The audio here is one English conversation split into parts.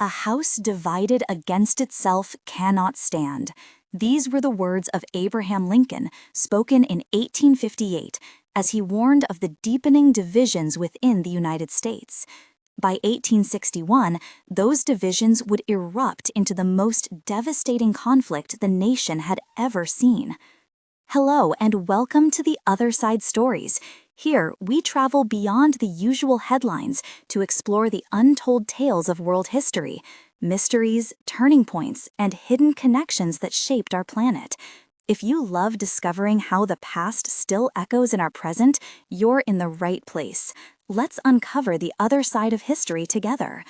"A house divided against itself cannot stand." These were the words of Abraham Lincoln, spoken in 1858, as he warned of the deepening divisions within the United States. By 1861, those divisions would erupt into the most devastating conflict the nation had ever seen. Hello, and welcome to the Other Side Stories. Here, we travel beyond the usual headlines to explore the untold tales of world history, mysteries, turning points, and hidden connections that shaped our planet. If you love discovering how the past still echoes in our present, you're in the right place. Let's uncover the other side of history together.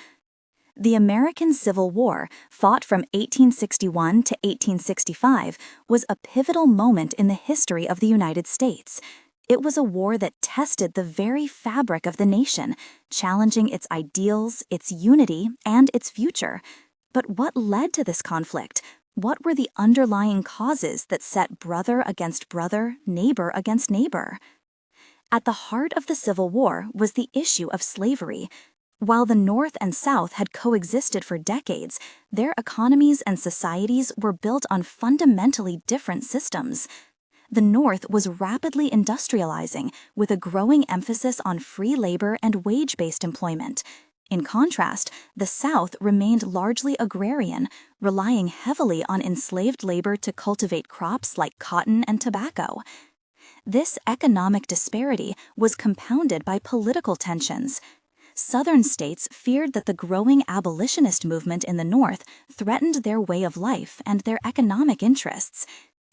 The American Civil War, fought from 1861 to 1865, was a pivotal moment in the history of the United States. It was a war that tested the very fabric of the nation, challenging its ideals, its unity, and its future. But what led to this conflict? What were the underlying causes that set brother against brother, neighbor against neighbor? At the heart of the Civil War was the issue of slavery. While the North and South had coexisted for decades, their economies and societies were built on fundamentally different systems. The North was rapidly industrializing, with a growing emphasis on free labor and wage-based employment. In contrast, the South remained largely agrarian, relying heavily on enslaved labor to cultivate crops like cotton and tobacco. This economic disparity was compounded by political tensions. Southern states feared that the growing abolitionist movement in the North threatened their way of life and their economic interests.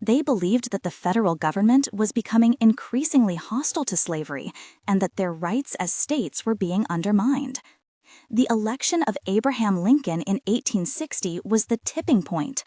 They believed that the federal government was becoming increasingly hostile to slavery and that their rights as states were being undermined. The election of Abraham Lincoln in 1860 was the tipping point.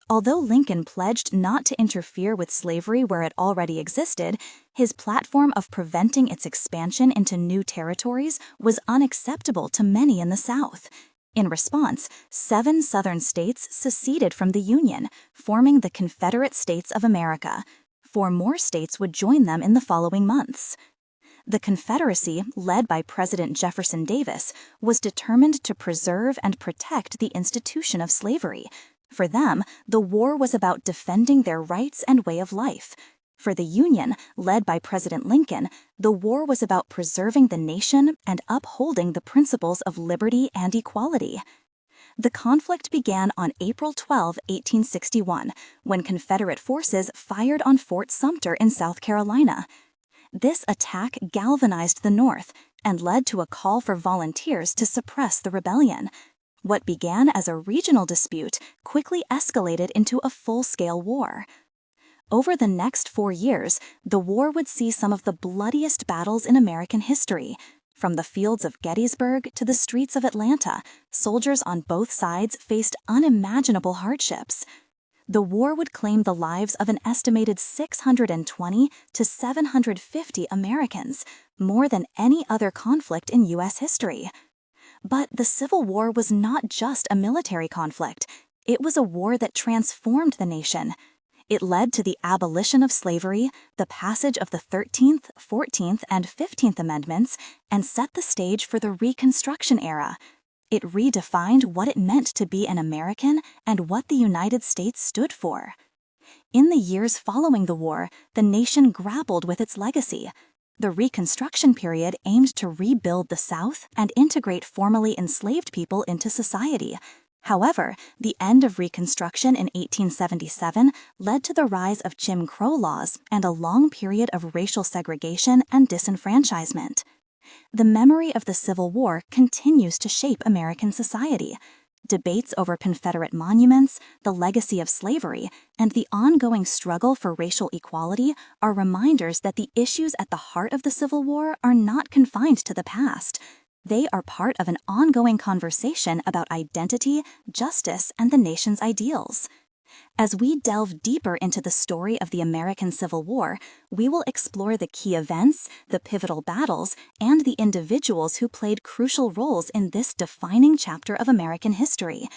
Although Lincoln pledged not to interfere with slavery where it already existed, his platform of preventing its expansion into new territories was unacceptable to many in the South. In response, 7 Southern states seceded from the Union, forming the Confederate States of America. 4 more states would join them in the following months. The Confederacy, led by President Jefferson Davis, was determined to preserve and protect the institution of slavery. For them, the war was about defending their rights and way of life. For the Union, led by President Lincoln, the war was about preserving the nation and upholding the principles of liberty and equality. The conflict began on April 12, 1861, when Confederate forces fired on Fort Sumter in South Carolina. This attack galvanized the North and led to a call for volunteers to suppress the rebellion. What began as a regional dispute quickly escalated into a full-scale war. Over the next 4 years, the war would see some of the bloodiest battles in American history. From the fields of Gettysburg to the streets of Atlanta, soldiers on both sides faced unimaginable hardships. The war would claim the lives of an estimated 620 to 750 Americans, more than any other conflict in U.S. history. But the Civil War was not just a military conflict. It was a war that transformed the nation. It led to the abolition of slavery, the passage of the 13th, 14th, and 15th Amendments, and set the stage for the Reconstruction era. It redefined what it meant to be an American and what the United States stood for. In the years following the war, the nation grappled with its legacy. The Reconstruction period aimed to rebuild the South and integrate formerly enslaved people into society. However, the end of Reconstruction in 1877 led to the rise of Jim Crow laws and a long period of racial segregation and disenfranchisement. The memory of the Civil War continues to shape American society. Debates over Confederate monuments, the legacy of slavery, and the ongoing struggle for racial equality are reminders that the issues at the heart of the Civil War are not confined to the past. They are part of an ongoing conversation about identity, justice, and the nation's ideals. As we delve deeper into the story of the American Civil War, we will explore the key events, the pivotal battles, and the individuals who played crucial roles in this defining chapter of American history.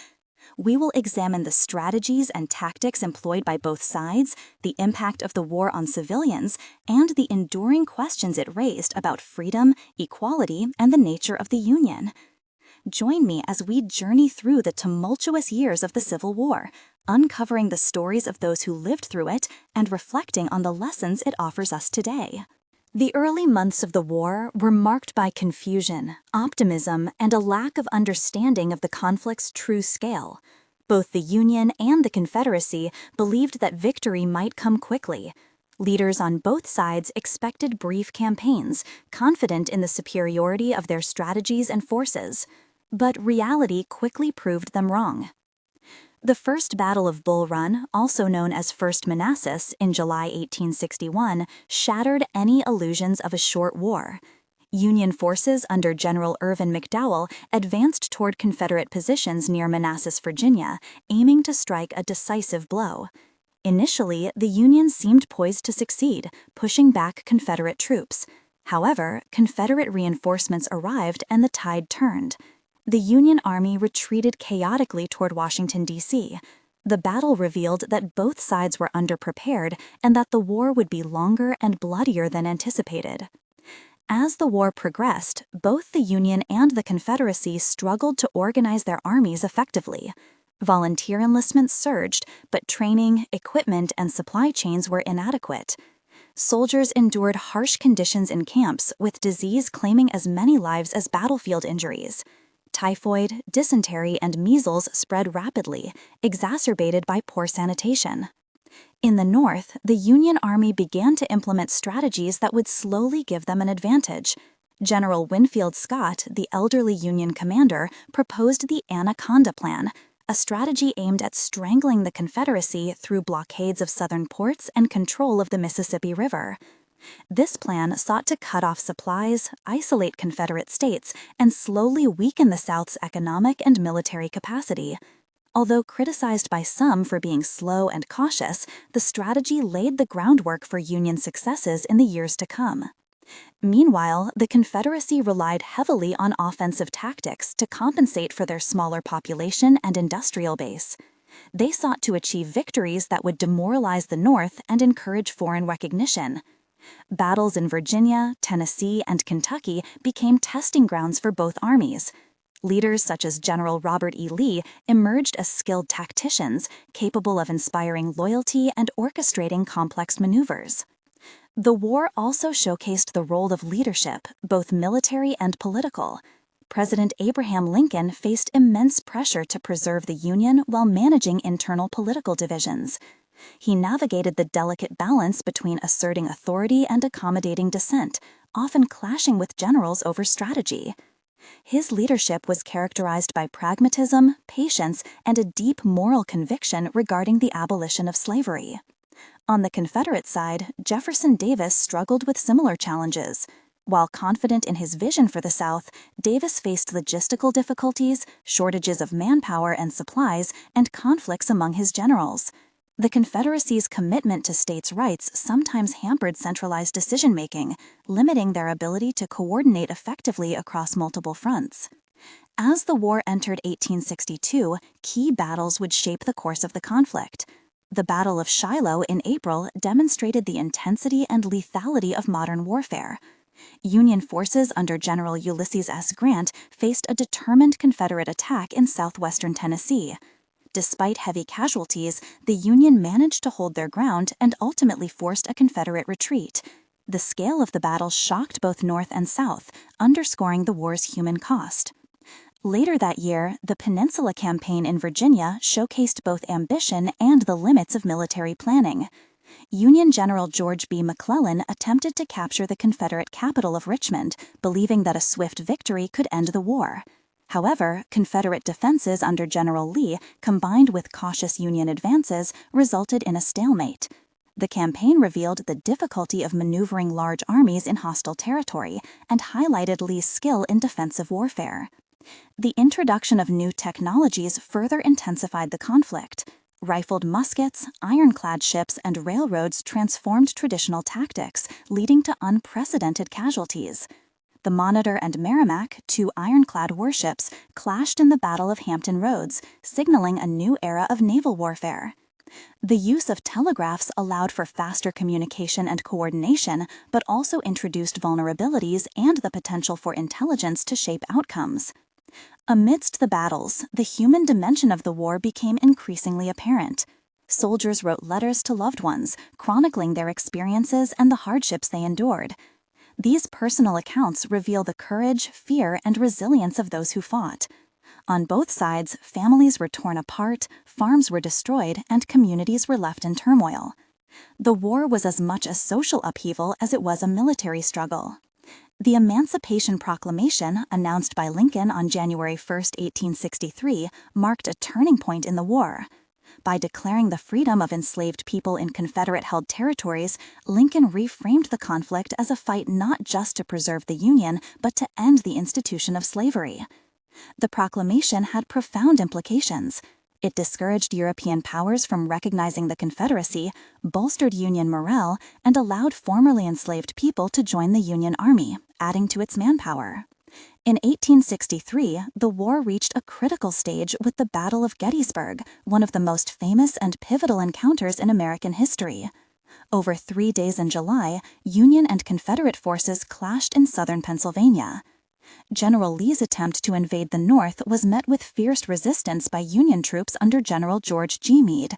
We will examine the strategies and tactics employed by both sides, the impact of the war on civilians, and the enduring questions it raised about freedom, equality, and the nature of the Union. Join me as we journey through the tumultuous years of the Civil War, uncovering the stories of those who lived through it and reflecting on the lessons it offers us today. The early months of the war were marked by confusion, optimism, and a lack of understanding of the conflict's true scale. Both the Union and the Confederacy believed that victory might come quickly. Leaders on both sides expected brief campaigns, confident in the superiority of their strategies and forces. But reality quickly proved them wrong. The First Battle of Bull Run, also known as First Manassas, in July 1861, shattered any illusions of a short war. Union forces under General Irvin McDowell advanced toward Confederate positions near Manassas, Virginia, aiming to strike a decisive blow. Initially, the Union seemed poised to succeed, pushing back Confederate troops. However, Confederate reinforcements arrived and the tide turned. The Union Army retreated chaotically toward Washington, D.C. The battle revealed that both sides were underprepared and that the war would be longer and bloodier than anticipated. As the war progressed, both the Union and the Confederacy struggled to organize their armies effectively. Volunteer enlistments surged, but training, equipment, and supply chains were inadequate. Soldiers endured harsh conditions in camps, with disease claiming as many lives as battlefield injuries. Typhoid, dysentery, and measles spread rapidly, exacerbated by poor sanitation. In the North, the Union Army began to implement strategies that would slowly give them an advantage. General Winfield Scott, the elderly Union commander, proposed the Anaconda Plan, a strategy aimed at strangling the Confederacy through blockades of southern ports and control of the Mississippi River. This plan sought to cut off supplies, isolate Confederate states, and slowly weaken the South's economic and military capacity. Although criticized by some for being slow and cautious, the strategy laid the groundwork for Union successes in the years to come. Meanwhile, the Confederacy relied heavily on offensive tactics to compensate for their smaller population and industrial base. They sought to achieve victories that would demoralize the North and encourage foreign recognition. Battles in Virginia, Tennessee, and Kentucky became testing grounds for both armies. Leaders such as General Robert E. Lee emerged as skilled tacticians, capable of inspiring loyalty and orchestrating complex maneuvers. The war also showcased the role of leadership, both military and political. President Abraham Lincoln faced immense pressure to preserve the Union while managing internal political divisions. He navigated the delicate balance between asserting authority and accommodating dissent, often clashing with generals over strategy. His leadership was characterized by pragmatism, patience, and a deep moral conviction regarding the abolition of slavery. On the Confederate side, Jefferson Davis struggled with similar challenges. While confident in his vision for the South, Davis faced logistical difficulties, shortages of manpower and supplies, and conflicts among his generals. The Confederacy's commitment to states' rights sometimes hampered centralized decision-making, limiting their ability to coordinate effectively across multiple fronts. As the war entered 1862, key battles would shape the course of the conflict. The Battle of Shiloh in April demonstrated the intensity and lethality of modern warfare. Union forces under General Ulysses S. Grant faced a determined Confederate attack in southwestern Tennessee. Despite heavy casualties, the Union managed to hold their ground and ultimately forced a Confederate retreat. The scale of the battle shocked both North and South, underscoring the war's human cost. Later that year, the Peninsula Campaign in Virginia showcased both ambition and the limits of military planning. Union General George B. McClellan attempted to capture the Confederate capital of Richmond, believing that a swift victory could end the war. However, Confederate defenses under General Lee, combined with cautious Union advances, resulted in a stalemate. The campaign revealed the difficulty of maneuvering large armies in hostile territory and highlighted Lee's skill in defensive warfare. The introduction of new technologies further intensified the conflict. Rifled muskets, ironclad ships, and railroads transformed traditional tactics, leading to unprecedented casualties. The Monitor and Merrimac, two ironclad warships, clashed in the Battle of Hampton Roads, signaling a new era of naval warfare. The use of telegraphs allowed for faster communication and coordination, but also introduced vulnerabilities and the potential for intelligence to shape outcomes. Amidst the battles, the human dimension of the war became increasingly apparent. Soldiers wrote letters to loved ones, chronicling their experiences and the hardships they endured. These personal accounts reveal the courage, fear, and resilience of those who fought. On both sides, families were torn apart, farms were destroyed, and communities were left in turmoil. The war was as much a social upheaval as it was a military struggle. The Emancipation Proclamation, announced by Lincoln on January 1, 1863, marked a turning point in the war. By declaring the freedom of enslaved people in Confederate-held territories, Lincoln reframed the conflict as a fight not just to preserve the Union, but to end the institution of slavery. The proclamation had profound implications. It discouraged European powers from recognizing the Confederacy, bolstered Union morale, and allowed formerly enslaved people to join the Union Army, adding to its manpower. In 1863, the war reached a critical stage with the Battle of Gettysburg, one of the most famous and pivotal encounters in American history. Over 3 days in July, Union and Confederate forces clashed in southern Pennsylvania. General Lee's attempt to invade the North was met with fierce resistance by Union troops under General George G. Meade.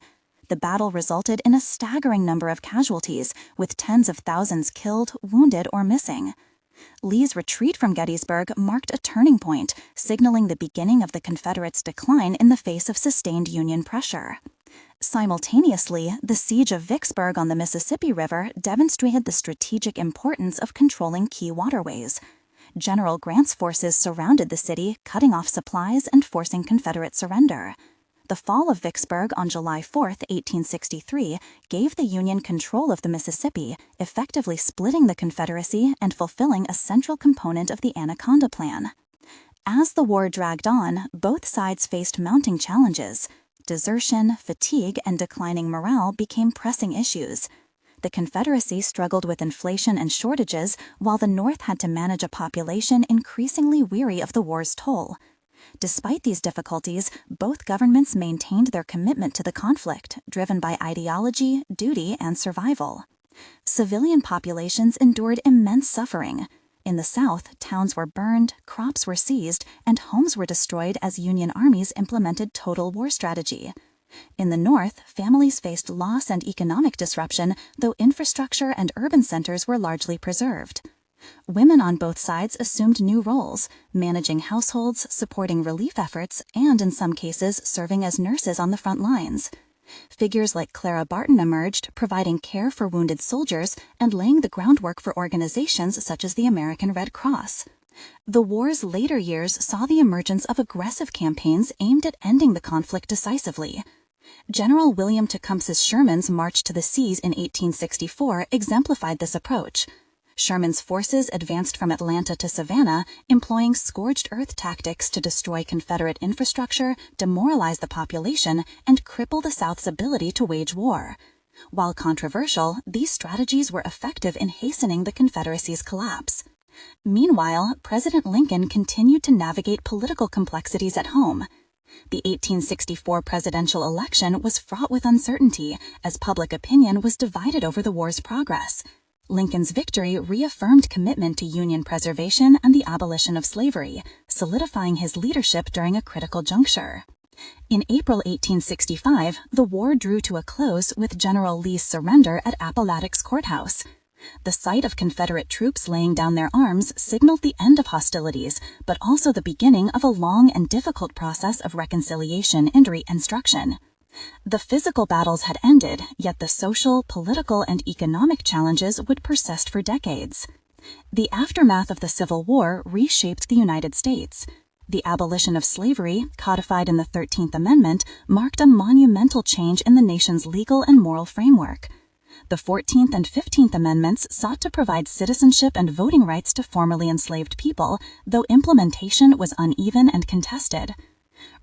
The battle resulted in a staggering number of casualties, with tens of thousands killed, wounded, or missing. Lee's retreat from Gettysburg marked a turning point, signaling the beginning of the Confederates' decline in the face of sustained Union pressure. Simultaneously, the siege of Vicksburg on the Mississippi River demonstrated the strategic importance of controlling key waterways. General Grant's forces surrounded the city, cutting off supplies and forcing Confederate surrender. The fall of Vicksburg on July 4, 1863, gave the Union control of the Mississippi, effectively splitting the Confederacy and fulfilling a central component of the Anaconda Plan. As the war dragged on, both sides faced mounting challenges. Desertion, fatigue, and declining morale became pressing issues. The Confederacy struggled with inflation and shortages, while the North had to manage a population increasingly weary of the war's toll. Despite these difficulties, both governments maintained their commitment to the conflict, driven by ideology, duty, and survival. Civilian populations endured immense suffering. In the South, towns were burned, crops were seized, and homes were destroyed as Union armies implemented total war strategy. In the North, families faced loss and economic disruption, though infrastructure and urban centers were largely preserved. Women on both sides assumed new roles, managing households, supporting relief efforts, and in some cases serving as nurses on the front lines. Figures like Clara Barton emerged, providing care for wounded soldiers and laying the groundwork for organizations such as the American Red Cross. The war's later years saw the emergence of aggressive campaigns aimed at ending the conflict decisively. General William Tecumseh Sherman's march to the seas in 1864 exemplified this approach. Sherman's forces advanced from Atlanta to Savannah, employing scorched earth tactics to destroy Confederate infrastructure, demoralize the population, and cripple the South's ability to wage war. While controversial, these strategies were effective in hastening the Confederacy's collapse. Meanwhile, President Lincoln continued to navigate political complexities at home. The 1864 presidential election was fraught with uncertainty, as public opinion was divided over the war's progress. Lincoln's victory reaffirmed commitment to Union preservation and the abolition of slavery, solidifying his leadership during a critical juncture. In April 1865, the war drew to a close with General Lee's surrender at Appomattox Courthouse. The sight of Confederate troops laying down their arms signaled the end of hostilities, but also the beginning of a long and difficult process of reconciliation and reconstruction. The physical battles had ended, yet the social, political, and economic challenges would persist for decades. The aftermath of the Civil War reshaped the United States. The abolition of slavery, codified in the 13th Amendment, marked a monumental change in the nation's legal and moral framework. The 14th and 15th Amendments sought to provide citizenship and voting rights to formerly enslaved people, though implementation was uneven and contested.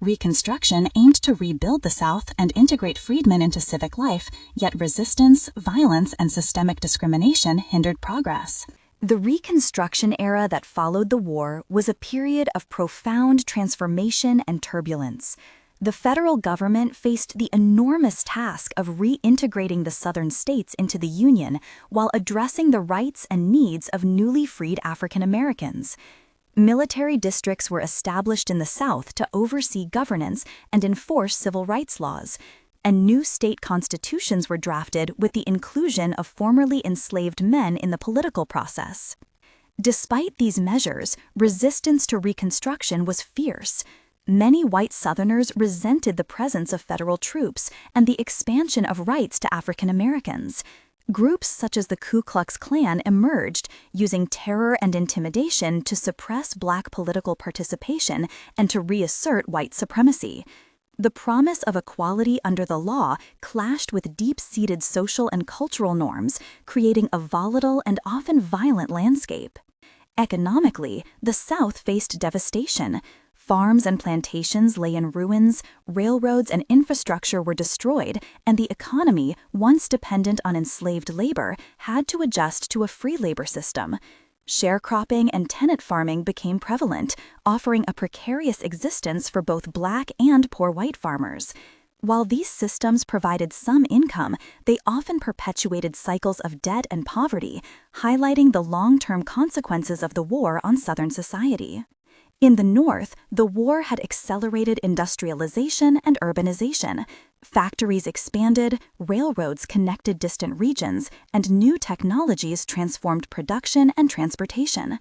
Reconstruction aimed to rebuild the South and integrate freedmen into civic life, yet resistance, violence, and systemic discrimination hindered progress. The Reconstruction era that followed the war was a period of profound transformation and turbulence. The federal government faced the enormous task of reintegrating the Southern states into the Union while addressing the rights and needs of newly freed African Americans. Military districts were established in the South to oversee governance and enforce civil rights laws, and new state constitutions were drafted with the inclusion of formerly enslaved men in the political process. Despite these measures, resistance to Reconstruction was fierce. Many white Southerners resented the presence of federal troops and the expansion of rights to African Americans. Groups such as the Ku Klux Klan emerged, using terror and intimidation to suppress Black political participation and to reassert white supremacy. The promise of equality under the law clashed with deep-seated social and cultural norms, creating a volatile and often violent landscape. Economically, the South faced devastation. Farms and plantations lay in ruins, railroads and infrastructure were destroyed, and the economy, once dependent on enslaved labor, had to adjust to a free labor system. Sharecropping and tenant farming became prevalent, offering a precarious existence for both Black and poor white farmers. While these systems provided some income, they often perpetuated cycles of debt and poverty, highlighting the long-term consequences of the war on Southern society. In the North, the war had accelerated industrialization and urbanization. Factories expanded, railroads connected distant regions, and new technologies transformed production and transportation.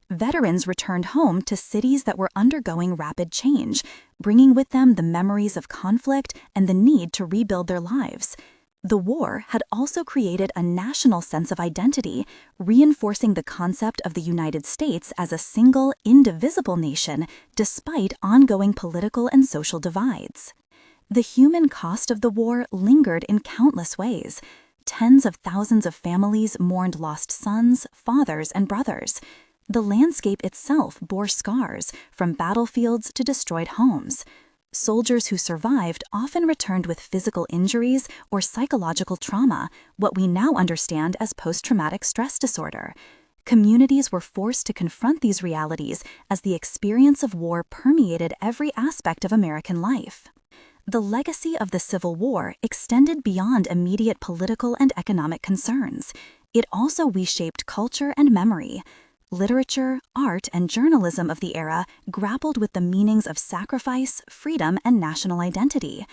Veterans returned home to cities that were undergoing rapid change, bringing with them the memories of conflict and the need to rebuild their lives. The war had also created a national sense of identity, reinforcing the concept of the United States as a single, indivisible nation despite ongoing political and social divides. The human cost of the war lingered in countless ways. Tens of thousands of families mourned lost sons, fathers, and brothers. The landscape itself bore scars, from battlefields to destroyed homes. Soldiers who survived often returned with physical injuries or psychological trauma, what we now understand as post-traumatic stress disorder. Communities were forced to confront these realities as the experience of war permeated every aspect of American life. The legacy of the Civil War extended beyond immediate political and economic concerns. It also reshaped culture and memory. Literature, art, and journalism of the era grappled with the meanings of sacrifice, freedom, and national identity.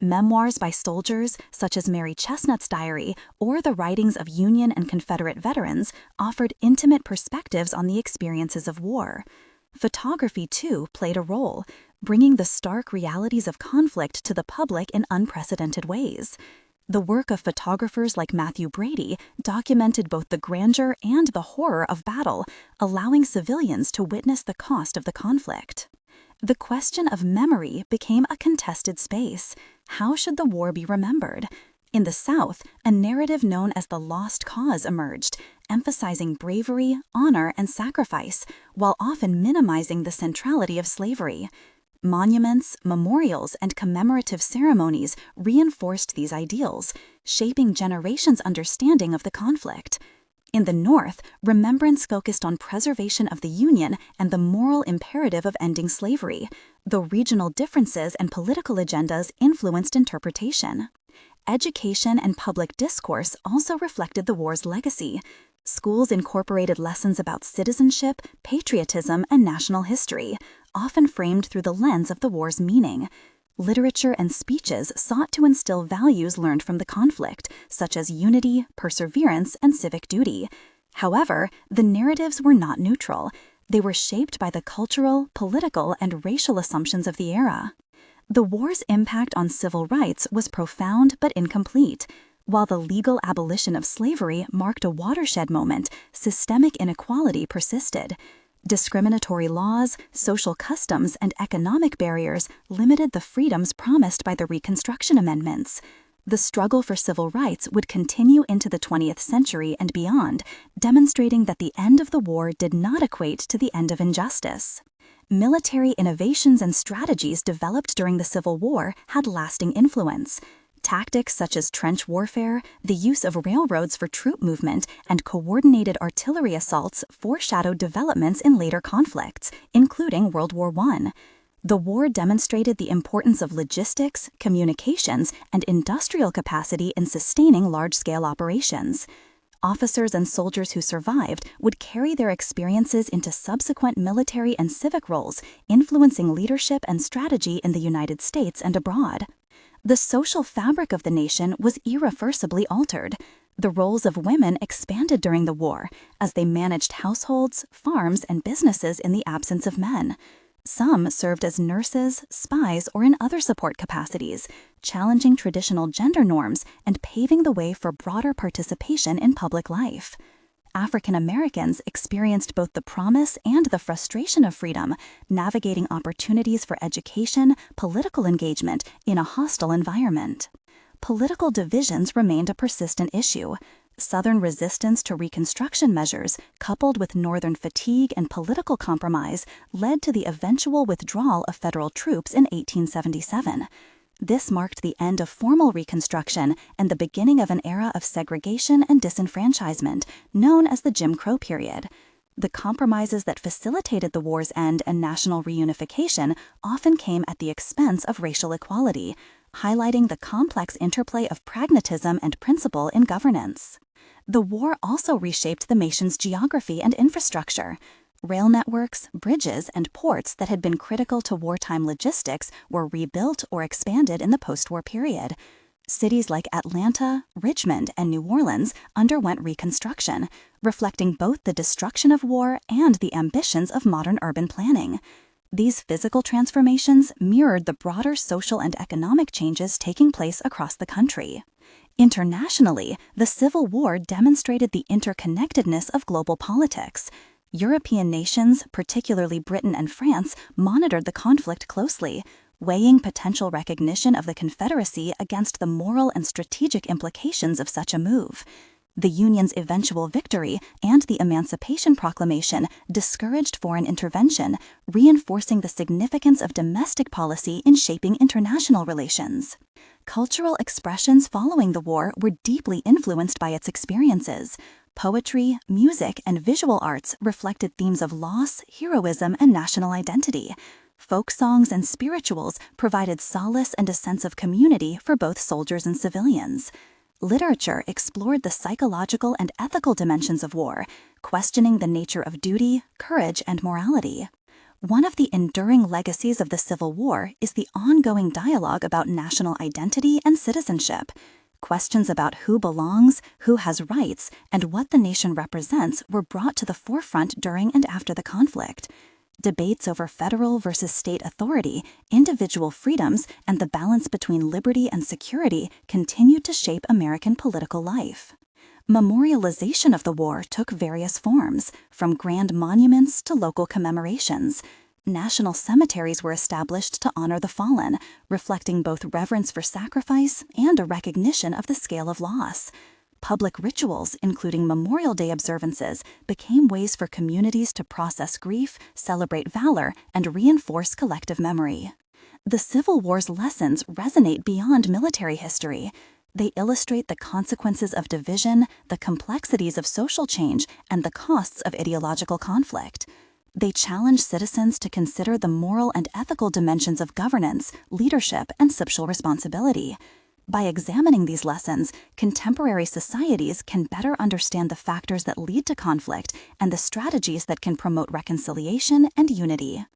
Memoirs by soldiers, such as Mary Chesnut's diary, or the writings of Union and Confederate veterans, offered intimate perspectives on the experiences of war. Photography, too, played a role, bringing the stark realities of conflict to the public in unprecedented ways. The work of photographers like Matthew Brady documented both the grandeur and the horror of battle, allowing civilians to witness the cost of the conflict. The question of memory became a contested space. How should the war be remembered? In the South, a narrative known as the Lost Cause emerged, emphasizing bravery, honor, and sacrifice, while often minimizing the centrality of slavery. Monuments, memorials, and commemorative ceremonies reinforced these ideals, shaping generations' understanding of the conflict. In the North, remembrance focused on preservation of the Union and the moral imperative of ending slavery, though regional differences and political agendas influenced interpretation. Education and public discourse also reflected the war's legacy. Schools incorporated lessons about citizenship, patriotism, and national history, often framed through the lens of the war's meaning. Literature and speeches sought to instill values learned from the conflict, such as unity, perseverance, and civic duty. However, the narratives were not neutral. They were shaped by the cultural, political, and racial assumptions of the era. The war's impact on civil rights was profound but incomplete. While the legal abolition of slavery marked a watershed moment, systemic inequality persisted. Discriminatory laws, social customs, and economic barriers limited the freedoms promised by the Reconstruction Amendments. The struggle for civil rights would continue into the 20th century and beyond, demonstrating that the end of the war did not equate to the end of injustice. Military innovations and strategies developed during the Civil War had lasting influence. Tactics such as trench warfare, the use of railroads for troop movement, and coordinated artillery assaults foreshadowed developments in later conflicts, including World War I. The war demonstrated the importance of logistics, communications, and industrial capacity in sustaining large-scale operations. Officers and soldiers who survived would carry their experiences into subsequent military and civic roles, influencing leadership and strategy in the United States and abroad. The social fabric of the nation was irreversibly altered. The roles of women expanded during the war as they managed households, farms, and businesses in the absence of men. Some served as nurses, spies, or in other support capacities, challenging traditional gender norms and paving the way for broader participation in public life. African Americans experienced both the promise and the frustration of freedom, navigating opportunities for education, political engagement in a hostile environment. Political divisions remained a persistent issue. Southern resistance to Reconstruction measures, coupled with Northern fatigue and political compromise, led to the eventual withdrawal of federal troops in 1877. This marked the end of formal Reconstruction and the beginning of an era of segregation and disenfranchisement, known as the Jim Crow period. The compromises that facilitated the war's end and national reunification often came at the expense of racial equality, highlighting the complex interplay of pragmatism and principle in governance. The war also reshaped the nation's geography and infrastructure. Rail networks, bridges, and ports that had been critical to wartime logistics were rebuilt or expanded in the post-war period. Cities like Atlanta, Richmond, and New Orleans underwent reconstruction, reflecting both the destruction of war and the ambitions of modern urban planning. These physical transformations mirrored the broader social and economic changes taking place across the country. Internationally, the Civil War demonstrated the interconnectedness of global politics. European nations, particularly Britain and France, monitored the conflict closely, weighing potential recognition of the Confederacy against the moral and strategic implications of such a move. The Union's eventual victory and the Emancipation Proclamation discouraged foreign intervention, reinforcing the significance of domestic policy in shaping international relations. Cultural expressions following the war were deeply influenced by its experiences. Poetry, music, and visual arts reflected themes of loss, heroism, and national identity. Folk songs and spirituals provided solace and a sense of community for both soldiers and civilians. Literature explored the psychological and ethical dimensions of war, questioning the nature of duty, courage, and morality. One of the enduring legacies of the Civil War is the ongoing dialogue about national identity and citizenship. Questions about who belongs, who has rights, and what the nation represents were brought to the forefront during and after the conflict. Debates over federal versus state authority, individual freedoms, and the balance between liberty and security continued to shape American political life. Memorialization of the war took various forms, from grand monuments to local commemorations. National cemeteries were established to honor the fallen, reflecting both reverence for sacrifice and a recognition of the scale of loss. Public rituals, including Memorial Day observances, became ways for communities to process grief, celebrate valor, and reinforce collective memory. The Civil War's lessons resonate beyond military history. They illustrate the consequences of division, the complexities of social change, and the costs of ideological conflict. They challenge citizens to consider the moral and ethical dimensions of governance, leadership, and social responsibility. By examining these lessons, contemporary societies can better understand the factors that lead to conflict and the strategies that can promote reconciliation and unity.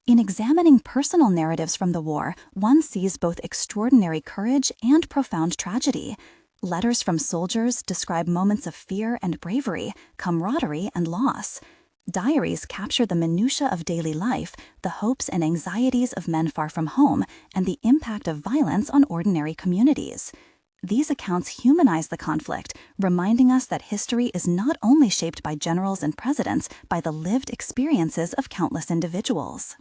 In examining personal narratives from the war, one sees both extraordinary courage and profound tragedy. Letters from soldiers describe moments of fear and bravery, camaraderie and loss. Diaries capture the minutiae of daily life, the hopes and anxieties of men far from home, and the impact of violence on ordinary communities. These accounts humanize the conflict, reminding us that history is not only shaped by generals and presidents, by the lived experiences of countless individuals.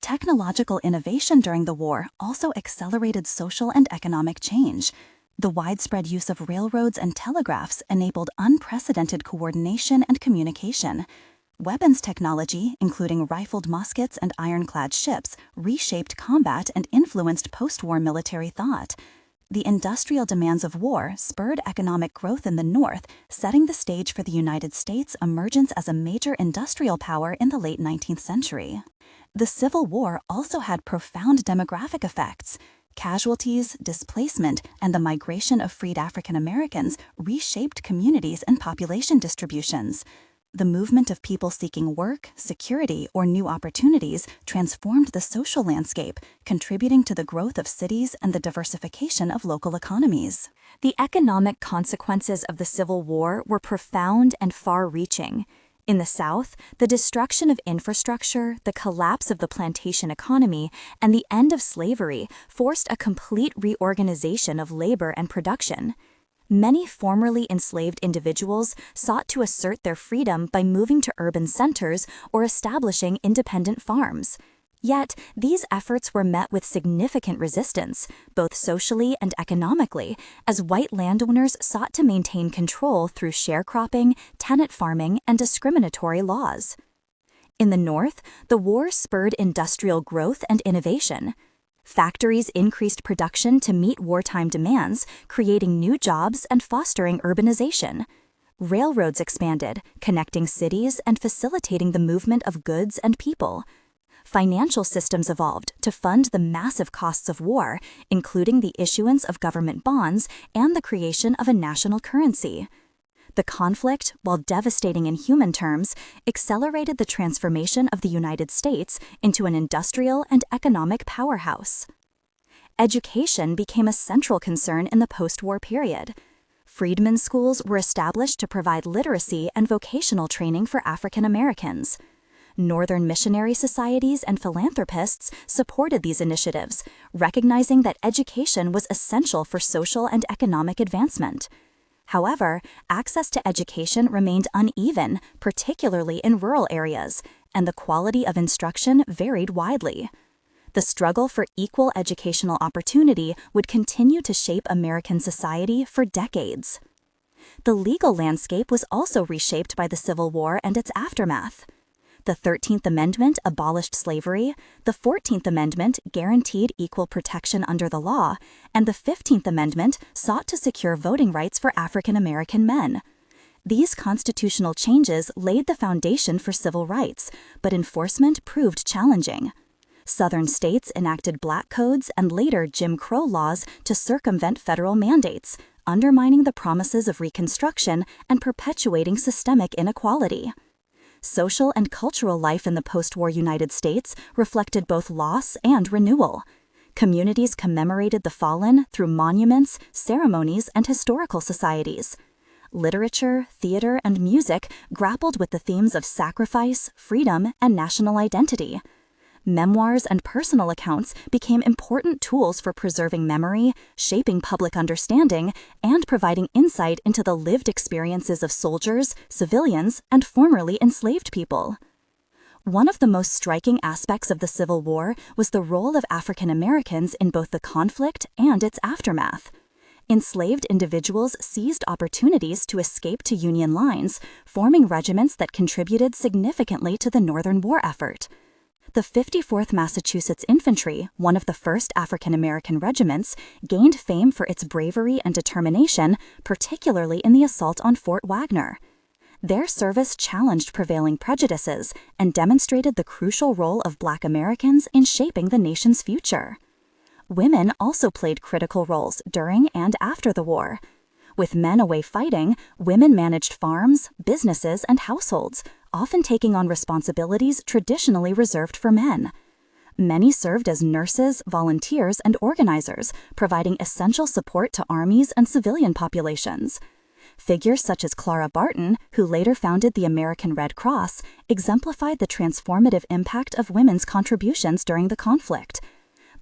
Technological innovation during the war also accelerated social and economic change. The widespread use of railroads and telegraphs enabled unprecedented coordination and communication. Weapons technology, including rifled muskets and ironclad ships, reshaped combat and influenced post-war military thought. The industrial demands of war spurred economic growth in the North, setting the stage for the United States' emergence as a major industrial power in the late 19th century. The Civil War also had profound demographic effects. Casualties, displacement, and the migration of freed African Americans reshaped communities and population distributions. The movement of people seeking work, security, or new opportunities transformed the social landscape, contributing to the growth of cities and the diversification of local economies. The economic consequences of the Civil War were profound and far-reaching. In the South, the destruction of infrastructure, the collapse of the plantation economy, and the end of slavery forced a complete reorganization of labor and production. Many formerly enslaved individuals sought to assert their freedom by moving to urban centers or establishing independent farms. Yet, these efforts were met with significant resistance, both socially and economically, as white landowners sought to maintain control through sharecropping, tenant farming, and discriminatory laws. In the North, the war spurred industrial growth and innovation. Factories increased production to meet wartime demands, creating new jobs and fostering urbanization. Railroads expanded, connecting cities and facilitating the movement of goods and people. Financial systems evolved to fund the massive costs of war, including the issuance of government bonds and the creation of a national currency. The conflict, while devastating in human terms, accelerated the transformation of the United States into an industrial and economic powerhouse. Education became a central concern in the post-war period. Freedmen's schools were established to provide literacy and vocational training for African Americans. Northern missionary societies and philanthropists supported these initiatives, recognizing that education was essential for social and economic advancement. However, access to education remained uneven, particularly in rural areas, and the quality of instruction varied widely. The struggle for equal educational opportunity would continue to shape American society for decades. The legal landscape was also reshaped by the Civil War and its aftermath. The 13th Amendment abolished slavery, the 14th Amendment guaranteed equal protection under the law, and the 15th Amendment sought to secure voting rights for African American men. These constitutional changes laid the foundation for civil rights, but enforcement proved challenging. Southern states enacted black codes and later Jim Crow laws to circumvent federal mandates, undermining the promises of Reconstruction and perpetuating systemic inequality. Social and cultural life in the post-war United States reflected both loss and renewal. Communities commemorated the fallen through monuments, ceremonies, and historical societies. Literature, theater, and music grappled with the themes of sacrifice, freedom, and national identity. Memoirs and personal accounts became important tools for preserving memory, shaping public understanding, and providing insight into the lived experiences of soldiers, civilians, and formerly enslaved people. One of the most striking aspects of the Civil War was the role of African Americans in both the conflict and its aftermath. Enslaved individuals seized opportunities to escape to Union lines, forming regiments that contributed significantly to the Northern War effort. The 54th Massachusetts Infantry, one of the first African American regiments, gained fame for its bravery and determination, particularly in the assault on Fort Wagner. Their service challenged prevailing prejudices and demonstrated the crucial role of Black Americans in shaping the nation's future. Women also played critical roles during and after the war. With men away fighting, women managed farms, businesses, and households, often taking on responsibilities traditionally reserved for men. Many served as nurses, volunteers, and organizers, providing essential support to armies and civilian populations. Figures such as Clara Barton, who later founded the American Red Cross, exemplified the transformative impact of women's contributions during the conflict.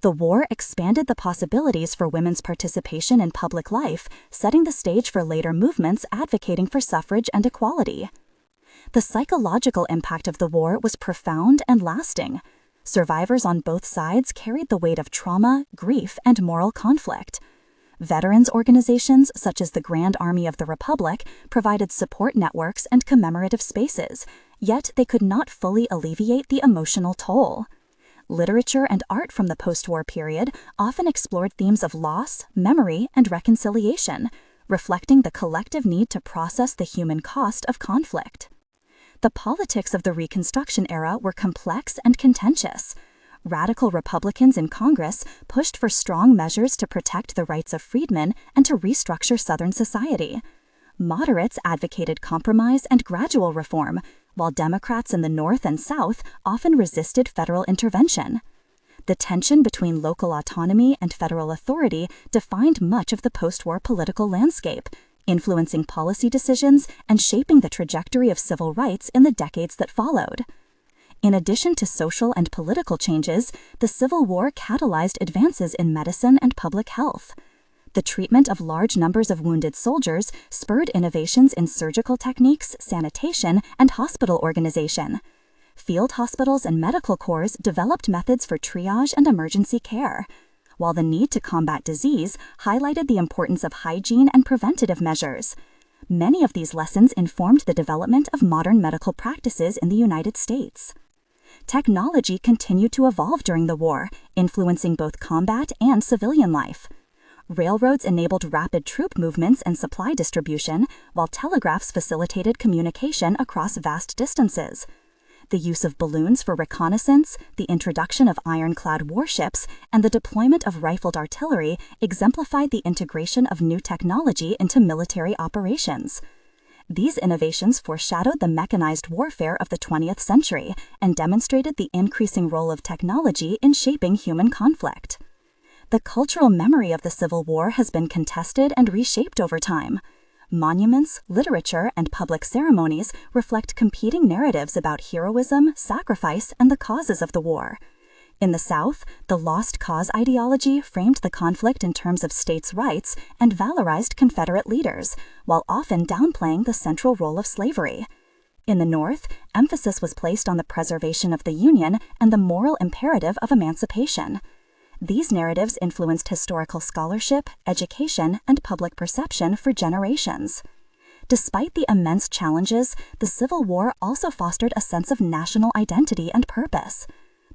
The war expanded the possibilities for women's participation in public life, setting the stage for later movements advocating for suffrage and equality. The psychological impact of the war was profound and lasting. Survivors on both sides carried the weight of trauma, grief, and moral conflict. Veterans organizations such as the Grand Army of the Republic provided support networks and commemorative spaces, yet they could not fully alleviate the emotional toll. Literature and art from the post-war period often explored themes of loss, memory, and reconciliation, reflecting the collective need to process the human cost of conflict. The politics of the Reconstruction era were complex and contentious. Radical Republicans in Congress pushed for strong measures to protect the rights of freedmen and to restructure Southern society. Moderates advocated compromise and gradual reform, while Democrats in the North and South often resisted federal intervention. The tension between local autonomy and federal authority defined much of the post-war political landscape, influencing policy decisions and shaping the trajectory of civil rights in the decades that followed. In addition to social and political changes, the Civil War catalyzed advances in medicine and public health. The treatment of large numbers of wounded soldiers spurred innovations in surgical techniques, sanitation, and hospital organization. Field hospitals and medical corps developed methods for triage and emergency care, while the need to combat disease highlighted the importance of hygiene and preventative measures. Many of these lessons informed the development of modern medical practices in the United States. Technology continued to evolve during the war, influencing both combat and civilian life. Railroads enabled rapid troop movements and supply distribution, while telegraphs facilitated communication across vast distances. The use of balloons for reconnaissance, the introduction of ironclad warships, and the deployment of rifled artillery exemplified the integration of new technology into military operations. These innovations foreshadowed the mechanized warfare of the 20th century and demonstrated the increasing role of technology in shaping human conflict. The cultural memory of the Civil War has been contested and reshaped over time. Monuments, literature, and public ceremonies reflect competing narratives about heroism, sacrifice, and the causes of the war. In the South, the Lost Cause ideology framed the conflict in terms of states' rights and valorized Confederate leaders, while often downplaying the central role of slavery. In the North, emphasis was placed on the preservation of the Union and the moral imperative of emancipation. These narratives influenced historical scholarship, education, and public perception for generations. Despite the immense challenges, the Civil War also fostered a sense of national identity and purpose.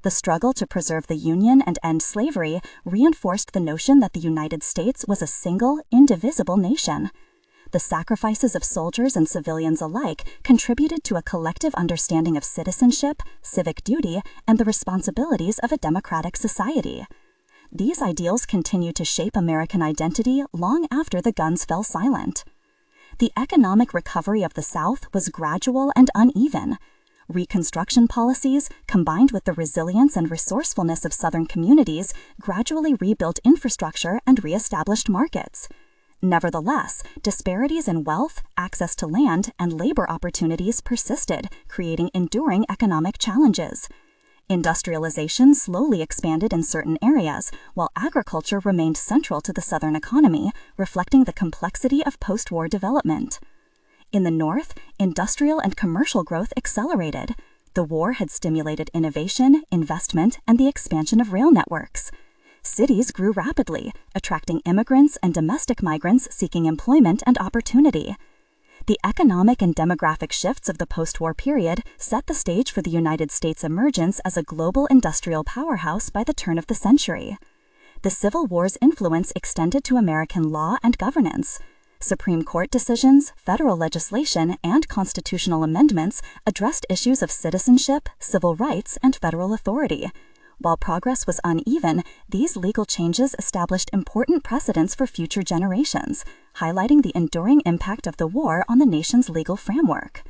The struggle to preserve the Union and end slavery reinforced the notion that the United States was a single, indivisible nation. The sacrifices of soldiers and civilians alike contributed to a collective understanding of citizenship, civic duty, and the responsibilities of a democratic society. These ideals continue to shape American identity long after the guns fell silent. The economic recovery of the South was gradual and uneven. Reconstruction policies, combined with the resilience and resourcefulness of Southern communities, gradually rebuilt infrastructure and reestablished markets. Nevertheless, disparities in wealth, access to land, and labor opportunities persisted, creating enduring economic challenges. Industrialization slowly expanded in certain areas, while agriculture remained central to the Southern economy, reflecting the complexity of post-war development. In the North, industrial and commercial growth accelerated. The war had stimulated innovation, investment, and the expansion of rail networks. Cities grew rapidly, attracting immigrants and domestic migrants seeking employment and opportunity. The economic and demographic shifts of the post-war period set the stage for the United States' emergence as a global industrial powerhouse by the turn of the century. The Civil War's influence extended to American law and governance. Supreme Court decisions, federal legislation, and constitutional amendments addressed issues of citizenship, civil rights, and federal authority. While progress was uneven, these legal changes established important precedents for future generations, highlighting the enduring impact of the war on the nation's legal framework.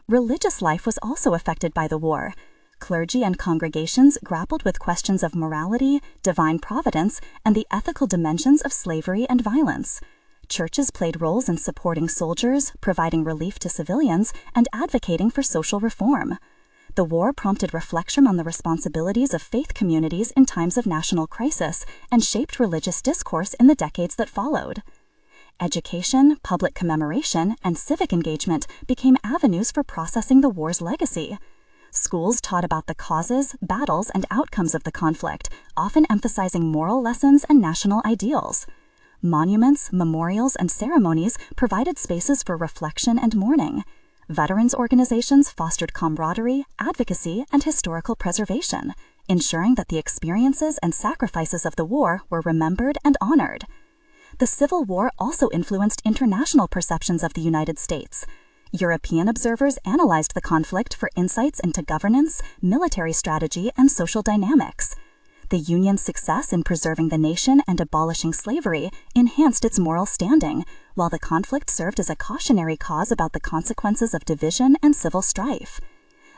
Religious life was also affected by the war. Clergy and congregations grappled with questions of morality, divine providence, and the ethical dimensions of slavery and violence. Churches played roles in supporting soldiers, providing relief to civilians, and advocating for social reform. The war prompted reflection on the responsibilities of faith communities in times of national crisis and shaped religious discourse in the decades that followed. Education, public commemoration, and civic engagement became avenues for processing the war's legacy. Schools taught about the causes, battles, and outcomes of the conflict, often emphasizing moral lessons and national ideals. Monuments, memorials, and ceremonies provided spaces for reflection and mourning. Veterans organizations fostered camaraderie, advocacy, and historical preservation, ensuring that the experiences and sacrifices of the war were remembered and honored. The Civil War also influenced international perceptions of the United States. European observers analyzed the conflict for insights into governance, military strategy, and social dynamics. The Union's success in preserving the nation and abolishing slavery enhanced its moral standing, while the conflict served as a cautionary cause about the consequences of division and civil strife.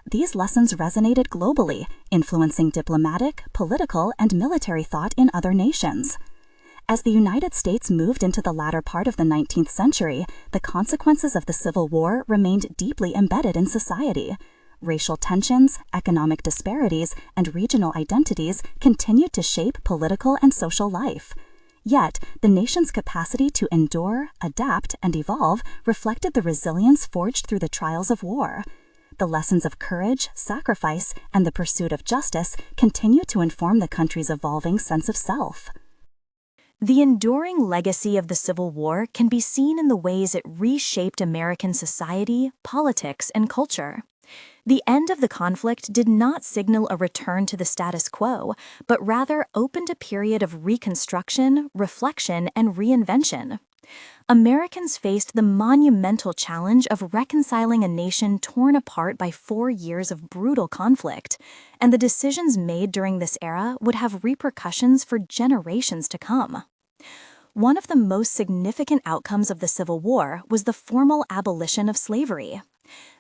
These lessons resonated globally, influencing diplomatic, political, and military thought in other nations. As the United States moved into the latter part of the 19th century, the consequences of the Civil War remained deeply embedded in society. Racial tensions, economic disparities, and regional identities continued to shape political and social life. Yet, the nation's capacity to endure, adapt, and evolve reflected the resilience forged through the trials of war. The lessons of courage, sacrifice, and the pursuit of justice continue to inform the country's evolving sense of self. The enduring legacy of the Civil War can be seen in the ways it reshaped American society, politics, and culture. The end of the conflict did not signal a return to the status quo, but rather opened a period of reconstruction, reflection, and reinvention. Americans faced the monumental challenge of reconciling a nation torn apart by 4 years of brutal conflict, and the decisions made during this era would have repercussions for generations to come. One of the most significant outcomes of the Civil War was the formal abolition of slavery.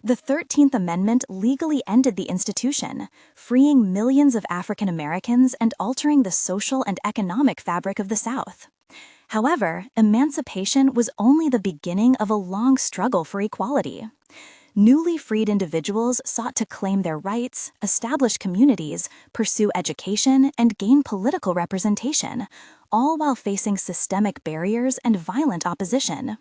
The 13th Amendment legally ended the institution, freeing millions of African Americans and altering the social and economic fabric of the South. However, emancipation was only the beginning of a long struggle for equality. Newly freed individuals sought to claim their rights, establish communities, pursue education, and gain political representation, all while facing systemic barriers and violent opposition.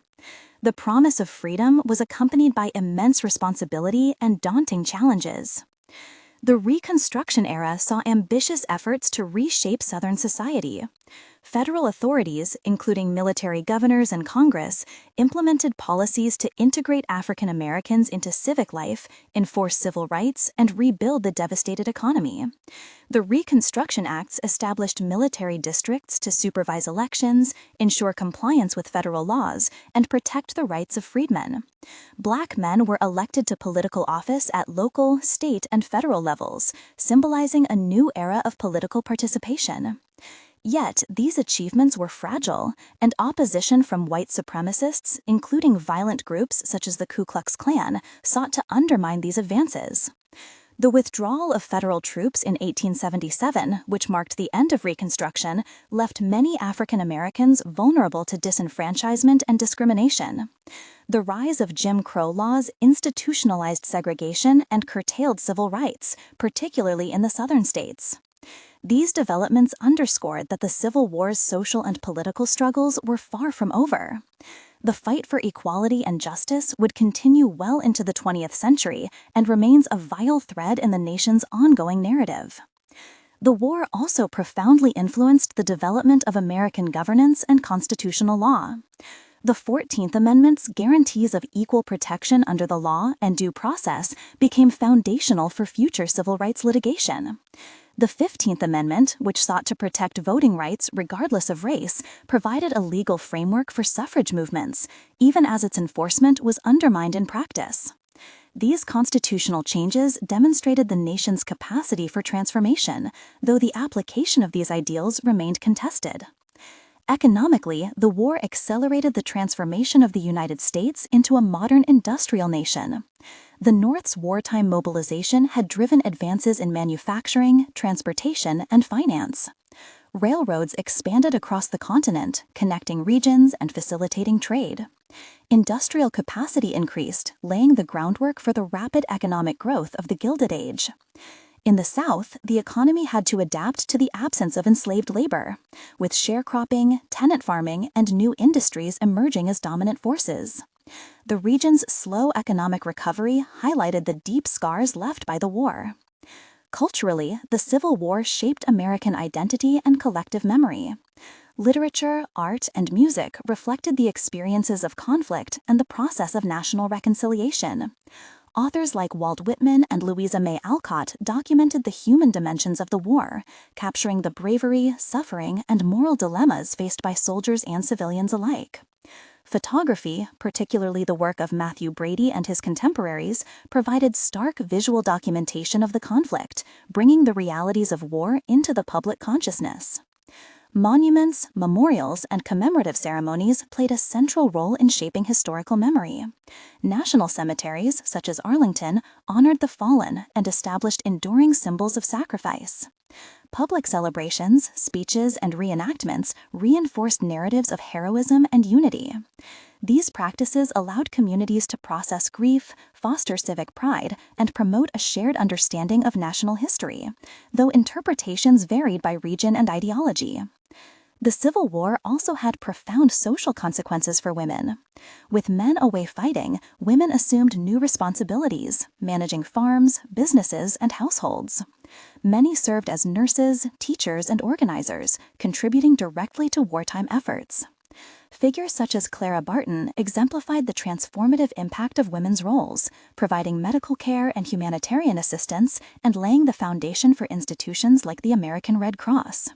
The promise of freedom was accompanied by immense responsibility and daunting challenges. The Reconstruction era saw ambitious efforts to reshape Southern society. Federal authorities, including military governors and Congress, implemented policies to integrate African Americans into civic life, enforce civil rights, and rebuild the devastated economy. The Reconstruction Acts established military districts to supervise elections, ensure compliance with federal laws, and protect the rights of freedmen. Black men were elected to political office at local, state, and federal levels, symbolizing a new era of political participation. Yet, these achievements were fragile, and opposition from white supremacists, including violent groups such as the Ku Klux Klan, sought to undermine these advances. The withdrawal of federal troops in 1877, which marked the end of Reconstruction, left many African Americans vulnerable to disenfranchisement and discrimination. The rise of Jim Crow laws institutionalized segregation and curtailed civil rights, particularly in the southern states. These developments underscored that the Civil War's social and political struggles were far from over. The fight for equality and justice would continue well into the 20th century and remains a vital thread in the nation's ongoing narrative. The war also profoundly influenced the development of American governance and constitutional law. The 14th Amendment's guarantees of equal protection under the law and due process became foundational for future civil rights litigation. The 15th Amendment, which sought to protect voting rights regardless of race, provided a legal framework for suffrage movements, even as its enforcement was undermined in practice. These constitutional changes demonstrated the nation's capacity for transformation, though the application of these ideals remained contested. Economically, the war accelerated the transformation of the United States into a modern industrial nation. The North's wartime mobilization had driven advances in manufacturing, transportation, and finance. Railroads expanded across the continent, connecting regions and facilitating trade. Industrial capacity increased, laying the groundwork for the rapid economic growth of the Gilded Age. In the South, the economy had to adapt to the absence of enslaved labor, with sharecropping, tenant farming, and new industries emerging as dominant forces. The region's slow economic recovery highlighted the deep scars left by the war. Culturally, the Civil War shaped American identity and collective memory. Literature, art, and music reflected the experiences of conflict and the process of national reconciliation. Authors like Walt Whitman and Louisa May Alcott documented the human dimensions of the war, capturing the bravery, suffering, and moral dilemmas faced by soldiers and civilians alike. Photography, particularly the work of Matthew Brady and his contemporaries, provided stark visual documentation of the conflict, bringing the realities of war into the public consciousness. Monuments, memorials, and commemorative ceremonies played a central role in shaping historical memory. National cemeteries, such as Arlington, honored the fallen and established enduring symbols of sacrifice. Public celebrations, speeches, and reenactments reinforced narratives of heroism and unity. These practices allowed communities to process grief, foster civic pride, and promote a shared understanding of national history, though interpretations varied by region and ideology. The Civil War also had profound social consequences for women. With men away fighting, women assumed new responsibilities, managing farms, businesses, and households. Many served as nurses, teachers, and organizers, contributing directly to wartime efforts. Figures such as Clara Barton exemplified the transformative impact of women's roles, providing medical care and humanitarian assistance and laying the foundation for institutions like the American Red Cross.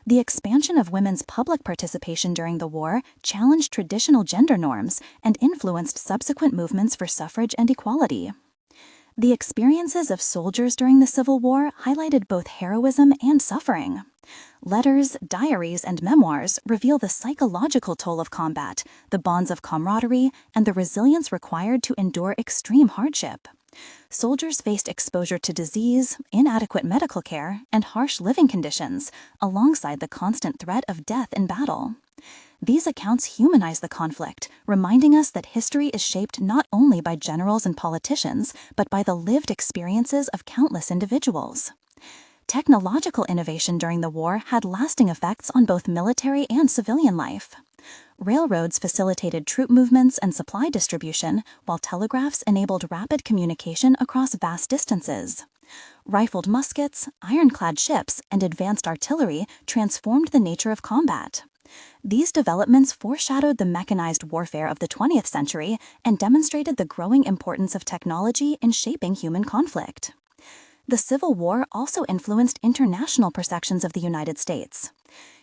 The expansion of women's public participation during the war challenged traditional gender norms and influenced subsequent movements for suffrage and equality. The experiences of soldiers during the Civil War highlighted both heroism and suffering. Letters, diaries, and memoirs reveal the psychological toll of combat, the bonds of camaraderie, and the resilience required to endure extreme hardship. Soldiers faced exposure to disease, inadequate medical care, and harsh living conditions, alongside the constant threat of death in battle. These accounts humanize the conflict, reminding us that history is shaped not only by generals and politicians, but by the lived experiences of countless individuals. Technological innovation during the war had lasting effects on both military and civilian life. Railroads facilitated troop movements and supply distribution, while telegraphs enabled rapid communication across vast distances. Rifled muskets, ironclad ships, and advanced artillery transformed the nature of combat. These developments foreshadowed the mechanized warfare of the 20th century and demonstrated the growing importance of technology in shaping human conflict. The Civil War also influenced international perceptions of the United States.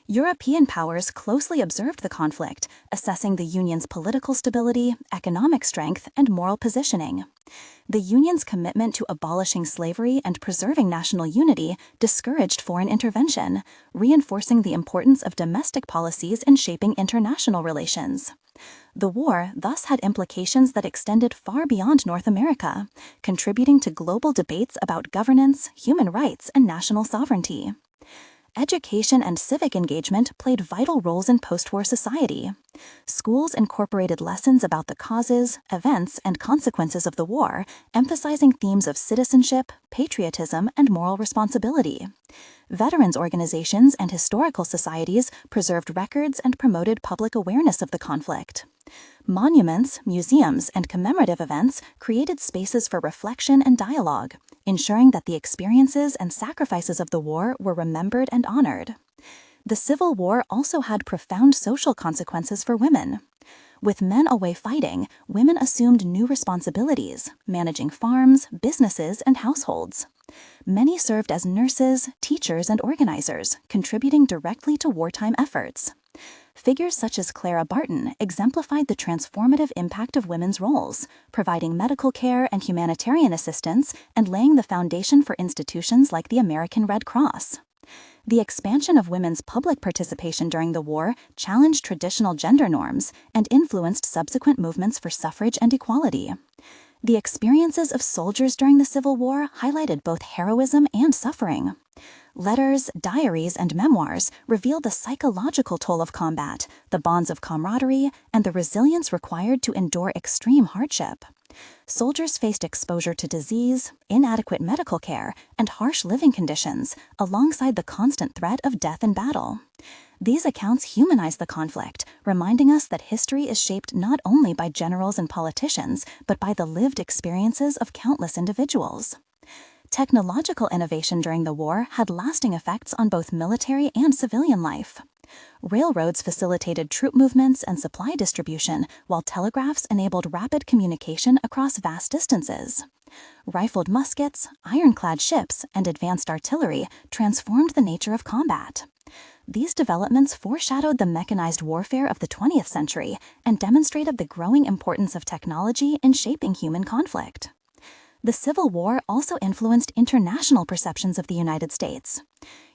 European powers closely observed the conflict, assessing the Union's political stability, economic strength, and moral positioning. The Union's commitment to abolishing slavery and preserving national unity discouraged foreign intervention, reinforcing the importance of domestic policies in shaping international relations. The war thus had implications that extended far beyond North America, contributing to global debates about governance, human rights, and national sovereignty. Education and civic engagement played vital roles in post-war society. Schools incorporated lessons about the causes, events, and consequences of the war, emphasizing themes of citizenship, patriotism, and moral responsibility. Veterans organizations and historical societies preserved records and promoted public awareness of the conflict. Monuments, museums, and commemorative events created spaces for reflection and dialogue, ensuring that the experiences and sacrifices of the war were remembered and honored. The Civil War also had profound social consequences for women. With men away fighting, women assumed new responsibilities, managing farms, businesses, and households. Many served as nurses, teachers, and organizers, contributing directly to wartime efforts. Figures such as Clara Barton exemplified the transformative impact of women's roles, providing medical care and humanitarian assistance and laying the foundation for institutions like the American Red Cross. The expansion of women's public participation during the war challenged traditional gender norms and influenced subsequent movements for suffrage and equality. The experiences of soldiers during the Civil War highlighted both heroism and suffering. Letters, diaries, and memoirs reveal the psychological toll of combat, the bonds of camaraderie, and the resilience required to endure extreme hardship. Soldiers faced exposure to disease, inadequate medical care, and harsh living conditions, alongside the constant threat of death in battle. These accounts humanize the conflict, reminding us that history is shaped not only by generals and politicians, but by the lived experiences of countless individuals. Technological innovation during the war had lasting effects on both military and civilian life. Railroads facilitated troop movements and supply distribution, while telegraphs enabled rapid communication across vast distances. Rifled muskets, ironclad ships, and advanced artillery transformed the nature of combat. These developments foreshadowed the mechanized warfare of the 20th century and demonstrated the growing importance of technology in shaping human conflict. The Civil War also influenced international perceptions of the United States.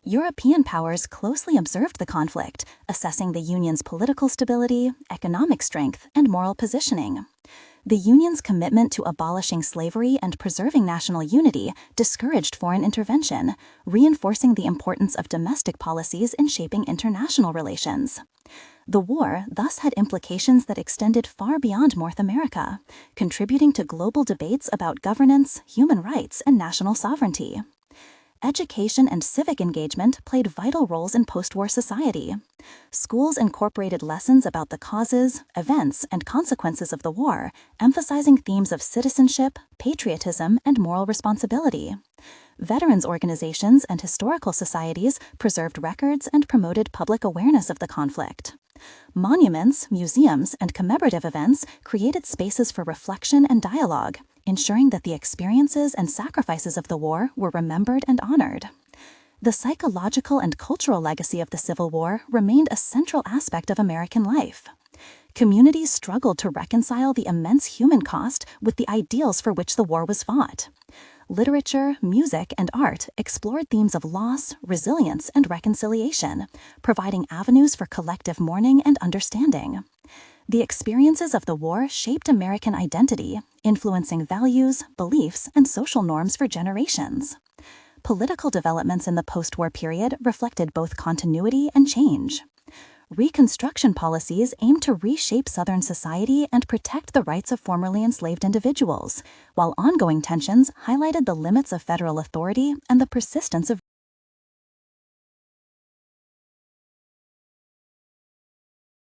European powers closely observed the conflict, assessing the Union's political stability, economic strength, and moral positioning. The Union's commitment to abolishing slavery and preserving national unity discouraged foreign intervention, reinforcing the importance of domestic policies in shaping international relations. The war thus had implications that extended far beyond North America, contributing to global debates about governance, human rights, and national sovereignty. Education and civic engagement played vital roles in post-war society. Schools incorporated lessons about the causes, events, and consequences of the war, emphasizing themes of citizenship, patriotism, and moral responsibility. Veterans organizations and historical societies preserved records and promoted public awareness of the conflict. Monuments, museums, and commemorative events created spaces for reflection and dialogue, ensuring that the experiences and sacrifices of the war were remembered and honored. The psychological and cultural legacy of the Civil War remained a central aspect of American life. Communities struggled to reconcile the immense human cost with the ideals for which the war was fought. Literature, music, and art explored themes of loss, resilience, and reconciliation, providing avenues for collective mourning and understanding. The experiences of the war shaped American identity, influencing values, beliefs, and social norms for generations. Political developments in the post-war period reflected both continuity and change. Reconstruction policies aimed to reshape Southern society and protect the rights of formerly enslaved individuals, while ongoing tensions highlighted the limits of federal authority and the persistence of